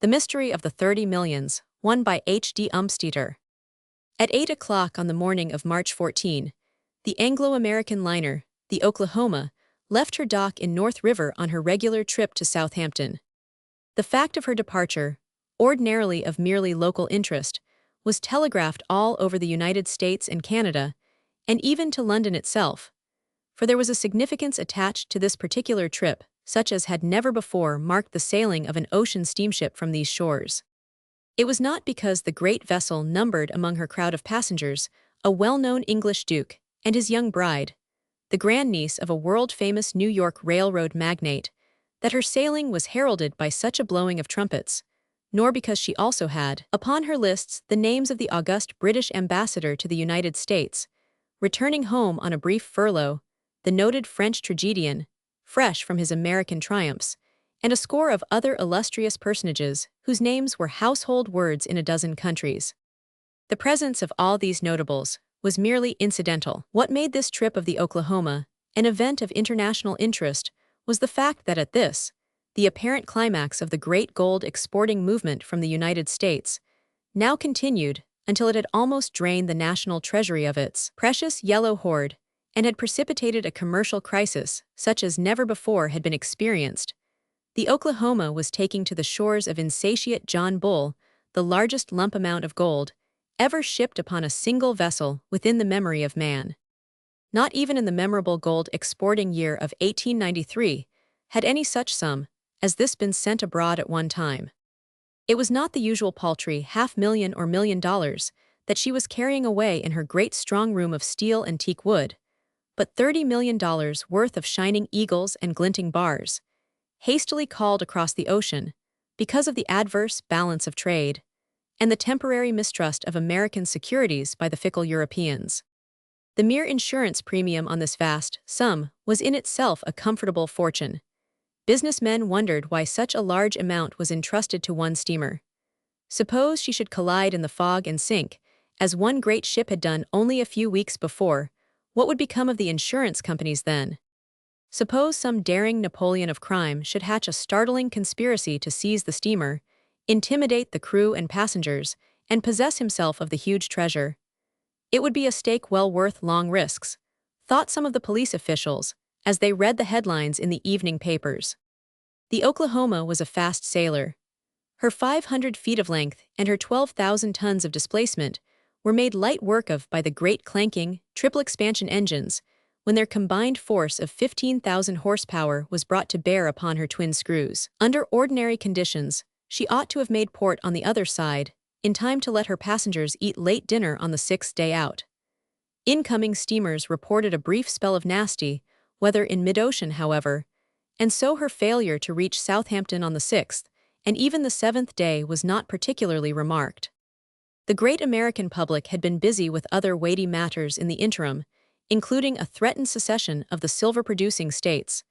The Mystery of the 30 Millions, won by H.D. Umbstaetter. At 8 o'clock on the morning of March 14, the Anglo-American liner, the Oklahoma, left her dock in North River on her regular trip to Southampton. The fact of her departure, ordinarily of merely local interest, was telegraphed all over the United States and Canada, and even to London itself, for there was a significance attached to this particular trip, such as had never before marked the sailing of an ocean steamship from these shores. It was not because the great vessel numbered among her crowd of passengers a well-known English duke and his young bride, the grandniece of a world-famous New York railroad magnate, that her sailing was heralded by such a blowing of trumpets, nor because she also had, upon her lists, the names of the august British ambassador to the United States, returning home on a brief furlough, the noted French tragedian, fresh from his American triumphs, and a score of other illustrious personages whose names were household words in a dozen countries. The presence of all these notables was merely incidental. What made this trip of the Oklahoma an event of international interest was the fact that at this, the apparent climax of the great gold exporting movement from the United States, now continued until it had almost drained the national treasury of its precious yellow hoard and had precipitated a commercial crisis such as never before had been experienced. The Oklahoma was taking to the shores of insatiate John Bull the largest lump amount of gold ever shipped upon a single vessel within the memory of man. Not even in the memorable gold exporting year of 1893 had any such sum as this been sent abroad at one time. It was not the usual paltry $500,000 or $1 million that she was carrying away in her great strong room of steel and teak wood, but $30 million worth of shining eagles and glinting bars, hastily called across the ocean because of the adverse balance of trade and the temporary mistrust of American securities by the fickle Europeans. The mere insurance premium on this vast sum was in itself a comfortable fortune. Businessmen wondered why such a large amount was entrusted to one steamer. Suppose she should collide in the fog and sink, as one great ship had done only a few weeks before, what would become of the insurance companies then? Suppose some daring Napoleon of crime should hatch a startling conspiracy to seize the steamer, intimidate the crew and passengers, and possess himself of the huge treasure. It would be a stake well worth long risks, thought some of the police officials, as they read the headlines in the evening papers. The Oklahoma was a fast sailer. Her 500 feet of length and her 12,000 tons of displacement were made light work of by the great clanking, triple-expansion engines when their combined force of 15,000 horsepower was brought to bear upon her twin screws. Under ordinary conditions, she ought to have made port on the other side, in time to let her passengers eat late dinner on the 6th day out. Incoming steamers reported a brief spell of nasty weather in mid-ocean, however, and so her failure to reach Southampton on the 6th, and even the 7th day was not particularly remarked. The great American public had been busy with other weighty matters in the interim, including a threatened secession of the silver-producing states,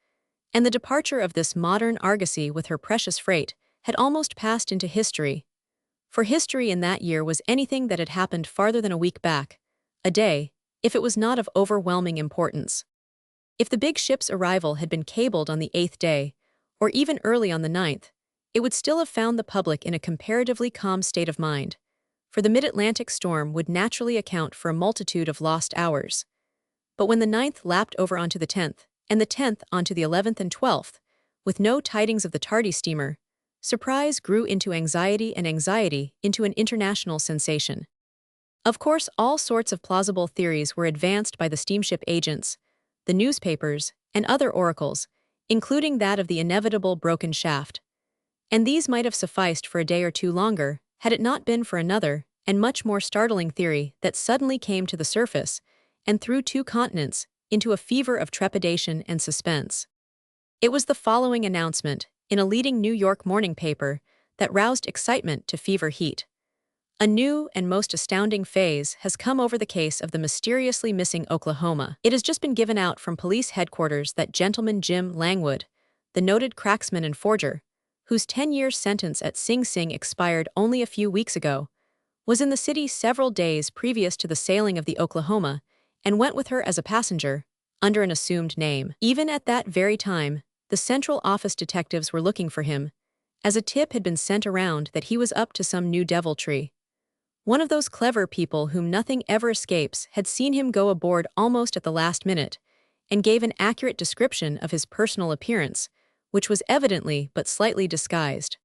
and the departure of this modern argosy with her precious freight had almost passed into history. For history in that year was anything that had happened farther than a week back, a day, if it was not of overwhelming importance. If the big ship's arrival had been cabled on the 8th day, or even early on the 9th, it would still have found the public in a comparatively calm state of mind, for the mid-Atlantic storm would naturally account for a multitude of lost hours. But when the 9th lapped over onto the 10th, and the 10th onto the 11th and 12th, with no tidings of the tardy steamer, surprise grew into anxiety and anxiety into an international sensation. Of course, all sorts of plausible theories were advanced by the steamship agents, the newspapers, and other oracles, including that of the inevitable broken shaft. And these might have sufficed for a day or two longer, had it not been for another, and much more startling theory that suddenly came to the surface, and through 2 continents, into a fever of trepidation and suspense. It was the following announcement, in a leading New York morning paper, that roused excitement to fever heat. A new and most astounding phase has come over the case of the mysteriously missing Oklahoma. It has just been given out from police headquarters that Gentleman Jim Langwood, the noted cracksman and forger, whose 10-year sentence at Sing Sing expired only a few weeks ago, was in the city several days previous to the sailing of the Oklahoma and went with her as a passenger, under an assumed name. Even at that very time, the Central Office detectives were looking for him, as a tip had been sent around that he was up to some new deviltry. One of those clever people whom nothing ever escapes had seen him go aboard almost at the last minute, and gave an accurate description of his personal appearance, which was evidently but slightly disguised.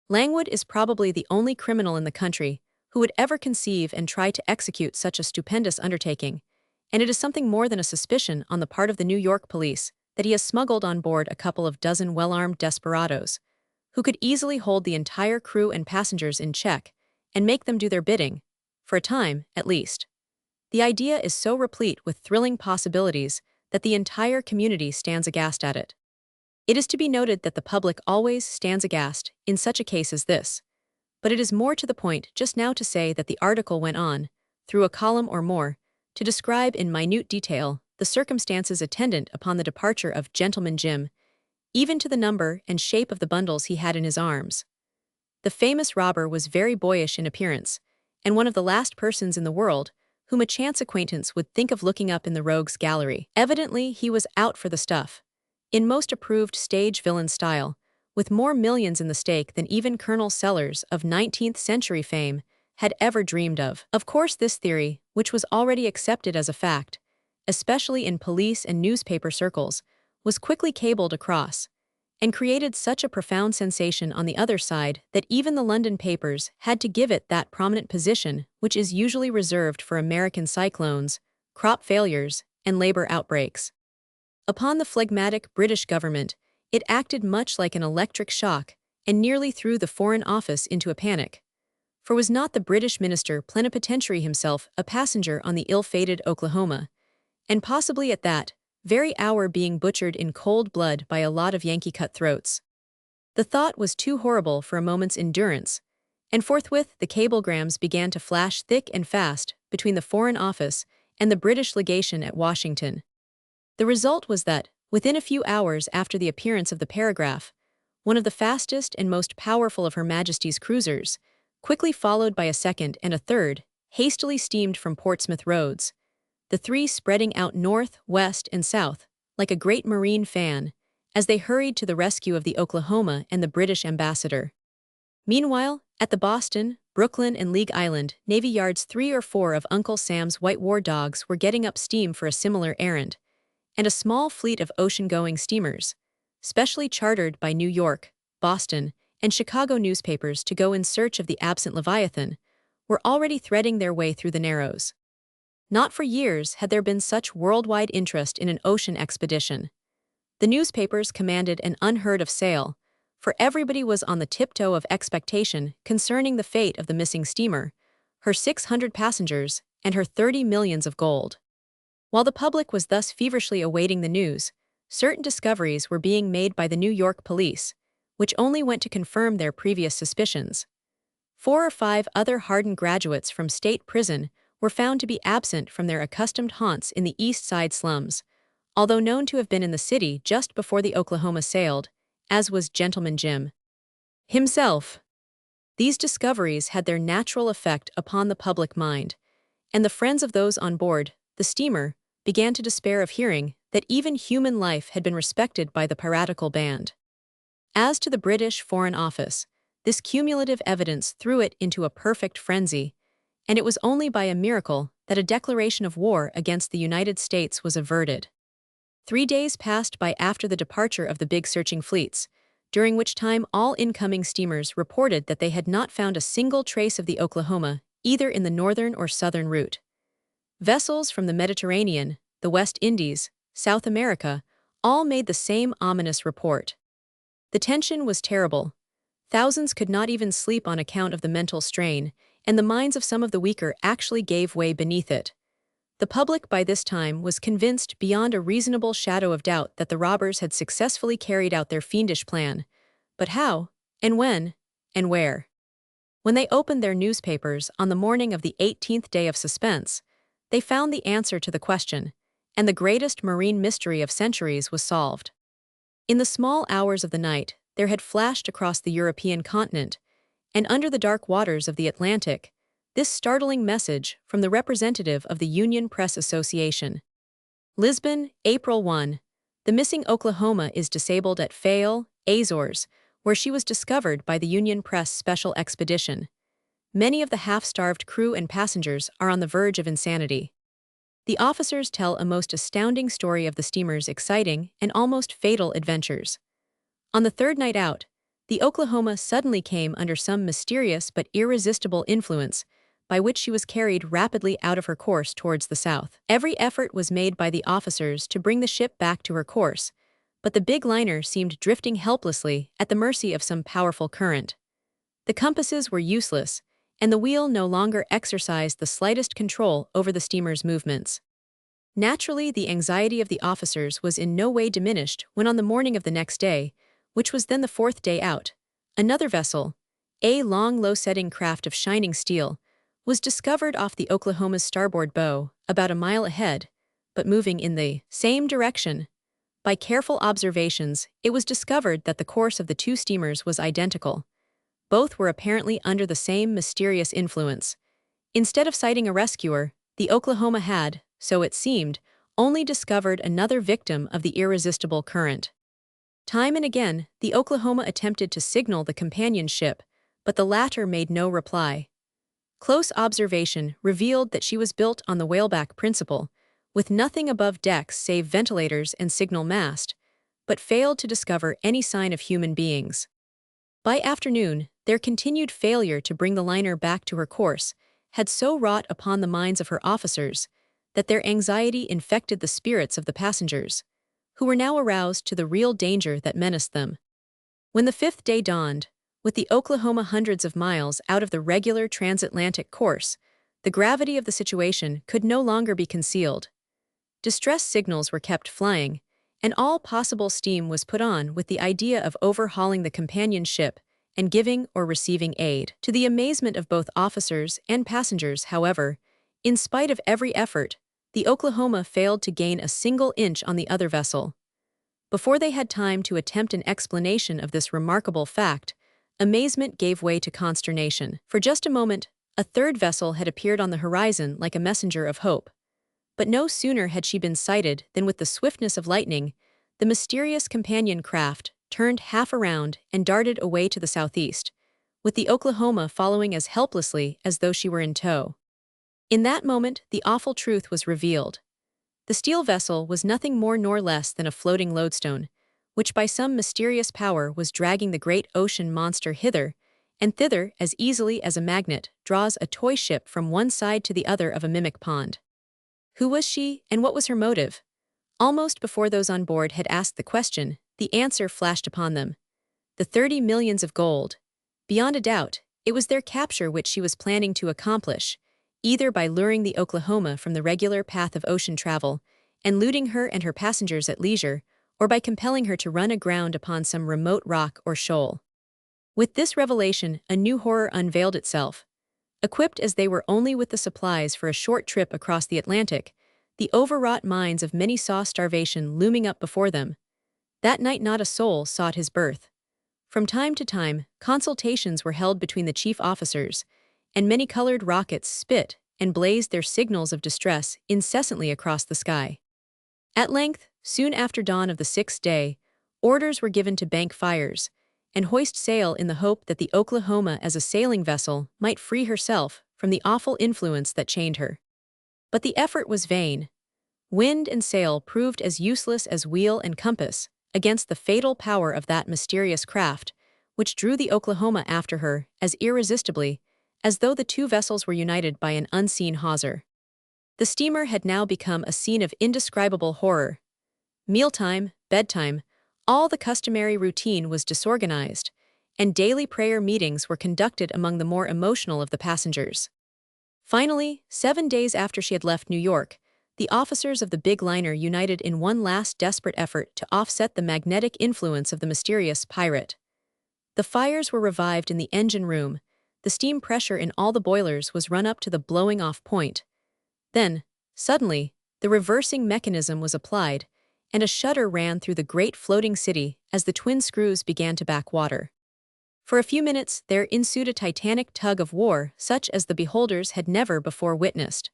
Langwood is probably the only criminal in the country who would ever conceive and try to execute such a stupendous undertaking, and it is something more than a suspicion on the part of the New York police that he has smuggled on board a couple of dozen well-armed desperados, who could easily hold the entire crew and passengers in check and make them do their bidding, for a time, at least. The idea is so replete with thrilling possibilities that the entire community stands aghast at it. It is to be noted that the public always stands aghast in such a case as this, but it is more to the point just now to say that the article went on, through a column or more, to describe in minute detail the circumstances attendant upon the departure of Gentleman Jim, even to the number and shape of the bundles he had in his arms. The famous robber was very boyish in appearance, and one of the last persons in the world whom a chance acquaintance would think of looking up in the rogues' gallery. Evidently, he was out for the stuff, in most approved stage villain style, with more millions in the stake than even Colonel Sellers of 19th century fame had ever dreamed of. Of course, this theory, which was already accepted as a fact, especially in police and newspaper circles, was quickly cabled across, and created such a profound sensation on the other side that even the London papers had to give it that prominent position which is usually reserved for American cyclones, crop failures, and labor outbreaks. Upon the phlegmatic British government, it acted much like an electric shock and nearly threw the Foreign Office into a panic. For was not the British minister plenipotentiary himself a passenger on the ill-fated Oklahoma, and possibly at that very hour being butchered in cold blood by a lot of Yankee cutthroats? The thought was too horrible for a moment's endurance, and forthwith the cablegrams began to flash thick and fast between the Foreign Office and the British legation at Washington. The result was that, within a few hours after the appearance of the paragraph, one of the fastest and most powerful of Her Majesty's cruisers, quickly followed by a second and a third, hastily steamed from Portsmouth roads, the three spreading out north, west, and south, like a great marine fan, as they hurried to the rescue of the Oklahoma and the British ambassador. Meanwhile, at the Boston, Brooklyn, and League Island Navy Yards, 3 or 4 of Uncle Sam's white war dogs were getting up steam for a similar errand, and a small fleet of ocean-going steamers, specially chartered by New York, Boston, and Chicago newspapers to go in search of the absent Leviathan, were already threading their way through the Narrows. Not for years had there been such worldwide interest in an ocean expedition. The newspapers commanded an unheard-of sale, for everybody was on the tiptoe of expectation concerning the fate of the missing steamer, her 600 passengers, and her 30 millions of gold. While the public was thus feverishly awaiting the news, certain discoveries were being made by the New York police, which only went to confirm their previous suspicions. 4 or 5 other hardened graduates from state prison were found to be absent from their accustomed haunts in the East Side slums, although known to have been in the city just before the Oklahoma sailed, as was Gentleman Jim himself. These discoveries had their natural effect upon the public mind, and the friends of those on board the steamer began to despair of hearing that even human life had been respected by the piratical band. As to the British Foreign Office, this cumulative evidence threw it into a perfect frenzy, and it was only by a miracle that a declaration of war against the United States was averted. 3 days passed by after the departure of the big searching fleets, during which time all incoming steamers reported that they had not found a single trace of the Oklahoma, either in the northern or southern route. Vessels from the Mediterranean, the West Indies, South America, all made the same ominous report. The tension was terrible. Thousands could not even sleep on account of the mental strain, and the minds of some of the weaker actually gave way beneath it. The public by this time was convinced beyond a reasonable shadow of doubt that the robbers had successfully carried out their fiendish plan. But how, and when, and where? When they opened their newspapers on the morning of the 18th day of suspense, they found the answer to the question, and the greatest marine mystery of centuries was solved. In the small hours of the night, there had flashed across the European continent, and under the dark waters of the Atlantic, this startling message from the representative of the Union Press Association. Lisbon, April 1. The missing Oklahoma is disabled at Fayal, Azores, where she was discovered by the Union Press Special Expedition. Many of the half-starved crew and passengers are on the verge of insanity. The officers tell a most astounding story of the steamer's exciting and almost fatal adventures. On the third night out, the Oklahoma suddenly came under some mysterious but irresistible influence, by which she was carried rapidly out of her course towards the south. Every effort was made by the officers to bring the ship back to her course, but the big liner seemed drifting helplessly at the mercy of some powerful current. The compasses were useless, and the wheel no longer exercised the slightest control over the steamer's movements. Naturally, the anxiety of the officers was in no way diminished when on the morning of the next day, which was then the fourth day out, another vessel, a long low-setting craft of shining steel, was discovered off the Oklahoma's starboard bow, about a mile ahead, but moving in the same direction. By careful observations, it was discovered that the course of the two steamers was identical. Both were apparently under the same mysterious influence. Instead of sighting a rescuer, the Oklahoma had, so it seemed, only discovered another victim of the irresistible current. Time and again, the Oklahoma attempted to signal the companion ship, but the latter made no reply. Close observation revealed that she was built on the whaleback principle, with nothing above decks save ventilators and signal mast, but failed to discover any sign of human beings. By afternoon, their continued failure to bring the liner back to her course had so wrought upon the minds of her officers that their anxiety infected the spirits of the passengers, who were now aroused to the real danger that menaced them. When the fifth day dawned, with the Oklahoma hundreds of miles out of the regular transatlantic course, the gravity of the situation could no longer be concealed. Distress signals were kept flying, and all possible steam was put on with the idea of overhauling the companion ship and giving or receiving aid. To the amazement of both officers and passengers, however, in spite of every effort, the Oklahoma failed to gain a single inch on the other vessel. Before they had time to attempt an explanation of this remarkable fact, amazement gave way to consternation. For just a moment, a third vessel had appeared on the horizon like a messenger of hope. But no sooner had she been sighted than with the swiftness of lightning, the mysterious companion craft turned half around and darted away to the southeast, with the Oklahoma following as helplessly as though she were in tow. In that moment, the awful truth was revealed. The steel vessel was nothing more nor less than a floating lodestone, which by some mysterious power was dragging the great ocean monster hither and thither as easily as a magnet draws a toy ship from one side to the other of a mimic pond. Who was she, and what was her motive? Almost before those on board had asked the question, the answer flashed upon them. The 30 millions of gold. Beyond a doubt, it was their capture which she was planning to accomplish, either by luring the Oklahoma from the regular path of ocean travel and looting her and her passengers at leisure, or by compelling her to run aground upon some remote rock or shoal. With this revelation, a new horror unveiled itself. Equipped as they were only with the supplies for a short trip across the Atlantic, the overwrought minds of many saw starvation looming up before them. That night not a soul sought his berth. From time to time, consultations were held between the chief officers, and many-colored rockets spit and blazed their signals of distress incessantly across the sky. At length, soon after dawn of the sixth day, orders were given to bank fires and hoist sail in the hope that the Oklahoma as a sailing vessel might free herself from the awful influence that chained her. But the effort was vain. Wind and sail proved as useless as wheel and compass against the fatal power of that mysterious craft, which drew the Oklahoma after her as irresistibly as though the two vessels were united by an unseen hawser. The steamer had now become a scene of indescribable horror. Mealtime, bedtime, all the customary routine was disorganized, and daily prayer meetings were conducted among the more emotional of the passengers. Finally, 7 days after she had left New York, the officers of the big liner united in one last desperate effort to offset the magnetic influence of the mysterious pirate. The fires were revived in the engine room, the steam pressure in all the boilers was run up to the blowing-off point. Then, suddenly, the reversing mechanism was applied, and a shudder ran through the great floating city as the twin screws began to back water. For a few minutes there ensued a titanic tug of war such as the beholders had never before witnessed.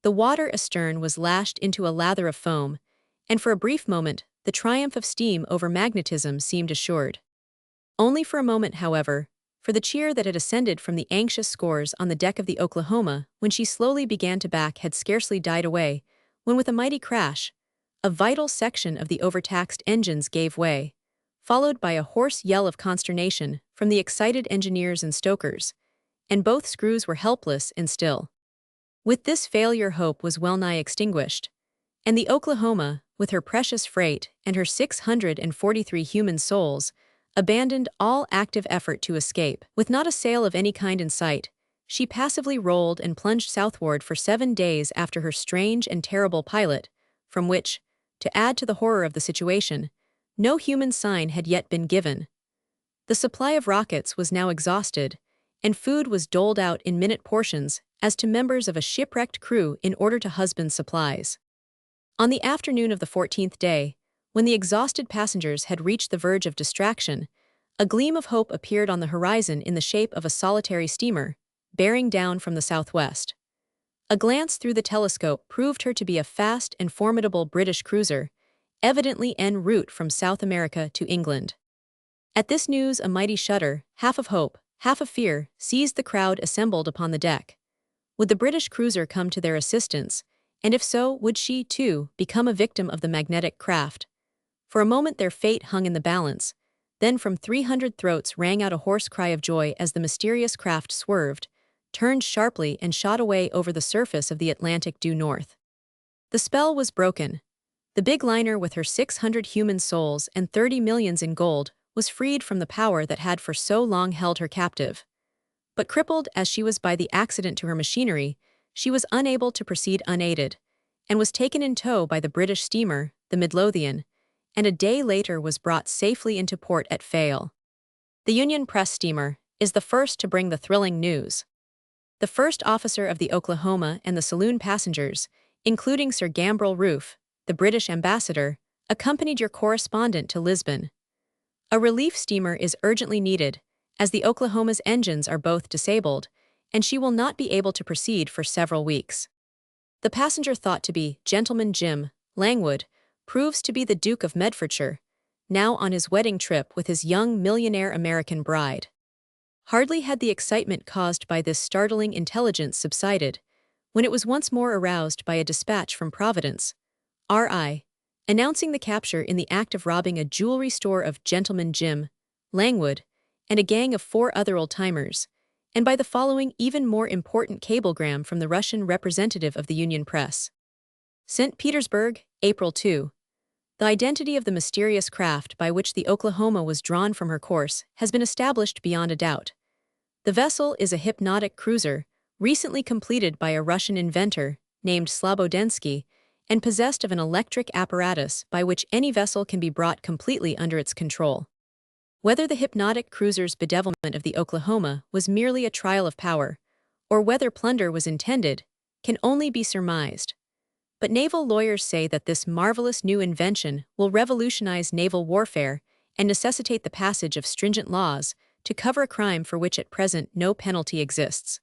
The water astern was lashed into a lather of foam, and for a brief moment the triumph of steam over magnetism seemed assured. Only for a moment, however, for the cheer that had ascended from the anxious scores on the deck of the Oklahoma when she slowly began to back had scarcely died away, when with a mighty crash, a vital section of the overtaxed engines gave way, followed by a hoarse yell of consternation from the excited engineers and stokers, and both screws were helpless and still. With this failure, hope was well-nigh extinguished, and the Oklahoma, with her precious freight and her 643 human souls, abandoned all active effort to escape. With not a sail of any kind in sight, she passively rolled and plunged southward for 7 days after her strange and terrible pilot, from which, to add to the horror of the situation, no human sign had yet been given. The supply of rockets was now exhausted, and food was doled out in minute portions as to members of a shipwrecked crew in order to husband supplies. On the afternoon of the 14th day, when the exhausted passengers had reached the verge of distraction, a gleam of hope appeared on the horizon in the shape of a solitary steamer, bearing down from the southwest. A glance through the telescope proved her to be a fast and formidable British cruiser, evidently en route from South America to England. At this news, a mighty shudder, half of hope, half of fear, seized the crowd assembled upon the deck. Would the British cruiser come to their assistance, and if so, would she, too, become a victim of the magnetic craft? For a moment their fate hung in the balance, then from 300 throats rang out a hoarse cry of joy as the mysterious craft swerved, turned sharply and shot away over the surface of the Atlantic due north. The spell was broken. The big liner with her 600 human souls and 30 millions in gold was freed from the power that had for so long held her captive. But crippled as she was by the accident to her machinery, she was unable to proceed unaided, and was taken in tow by the British steamer, the Midlothian, and a day later was brought safely into port at Fayal. The Union Press steamer is the first to bring the thrilling news. The first officer of the Oklahoma and the saloon passengers, including Sir Gambrel Roof, the British ambassador, accompanied your correspondent to Lisbon. A relief steamer is urgently needed, as the Oklahoma's engines are both disabled, and she will not be able to proceed for several weeks. The passenger thought to be Gentleman Jim Langwood proves to be the Duke of Medfordshire, now on his wedding trip with his young millionaire American bride. Hardly had the excitement caused by this startling intelligence subsided, when it was once more aroused by a dispatch from Providence, R.I., announcing the capture in the act of robbing a jewelry store of Gentleman Jim Langwood and a gang of 4 other old-timers, and by the following even more important cablegram from the Russian representative of the Union Press. St. Petersburg, April 2. The identity of the mysterious craft by which the Oklahoma was drawn from her course has been established beyond a doubt. The vessel is a hypnotic cruiser, recently completed by a Russian inventor named Slobodensky, and possessed of an electric apparatus by which any vessel can be brought completely under its control. Whether the hypnotic cruiser's bedevilment of the Oklahoma was merely a trial of power, or whether plunder was intended, can only be surmised. But naval lawyers say that this marvelous new invention will revolutionize naval warfare and necessitate the passage of stringent laws to cover a crime for which at present no penalty exists.